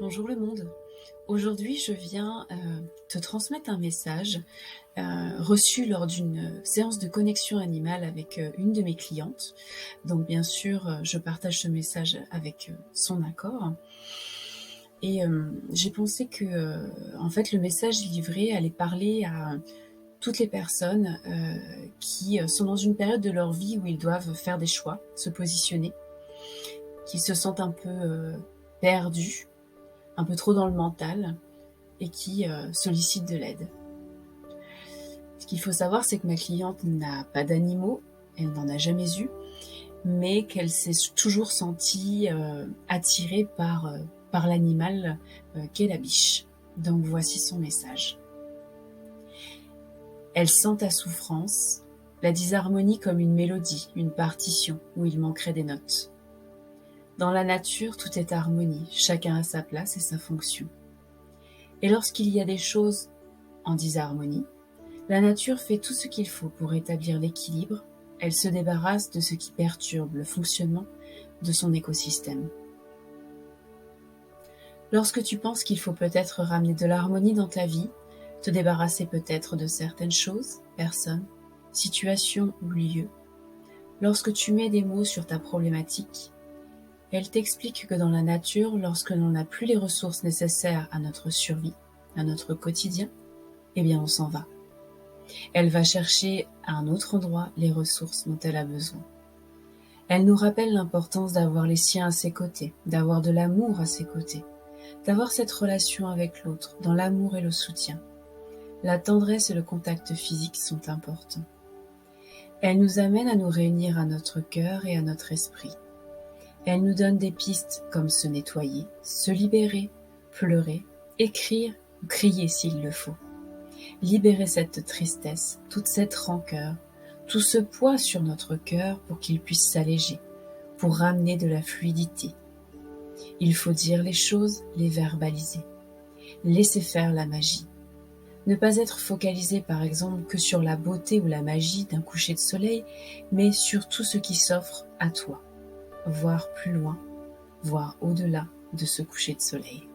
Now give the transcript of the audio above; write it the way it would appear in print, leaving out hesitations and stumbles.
Bonjour le monde. Aujourd'hui, je viens te transmettre un message reçu lors d'une séance de connexion animale avec une de mes clientes. Donc, bien sûr, je partage ce message avec son accord. Et j'ai pensé que, en fait, le message livré allait parler à toutes les personnes qui sont dans une période de leur vie où ils doivent faire des choix, se positionner, qui se sentent un peu perdus, un peu trop dans le mental et qui sollicitent de l'aide. Ce qu'il faut savoir, c'est que ma cliente n'a pas d'animaux, elle n'en a jamais eu, mais qu'elle s'est toujours sentie attirée par l'animal qu'est la biche. Donc voici son message. Elle sent ta souffrance, la disharmonie comme une mélodie, une partition où il manquerait des notes. Dans la nature, tout est harmonie, chacun a sa place et sa fonction. Et lorsqu'il y a des choses en disharmonie, la nature fait tout ce qu'il faut pour établir l'équilibre, elle se débarrasse de ce qui perturbe le fonctionnement de son écosystème. Lorsque tu penses qu'il faut peut-être ramener de l'harmonie dans ta vie, te débarrasser peut-être de certaines choses, personnes, situations ou lieux, lorsque tu mets des mots sur ta problématique, elle t'explique que dans la nature, lorsque l'on n'a plus les ressources nécessaires à notre survie, à notre quotidien, eh bien on s'en va. Elle va chercher à un autre endroit les ressources dont elle a besoin. Elle nous rappelle l'importance d'avoir les siens à ses côtés, d'avoir de l'amour à ses côtés, d'avoir cette relation avec l'autre, dans l'amour et le soutien. La tendresse et le contact physique sont importants. Elle nous amène à nous réunir à notre cœur et à notre esprit. Elle nous donne des pistes comme se nettoyer, se libérer, pleurer, écrire ou crier s'il le faut. Libérer cette tristesse, toute cette rancœur, tout ce poids sur notre cœur pour qu'il puisse s'alléger, pour ramener de la fluidité. Il faut dire les choses, les verbaliser. Laisser faire la magie. Ne pas être focalisé par exemple que sur la beauté ou la magie d'un coucher de soleil, mais sur tout ce qui s'offre à toi. Voir plus loin, voir au-delà de ce coucher de soleil.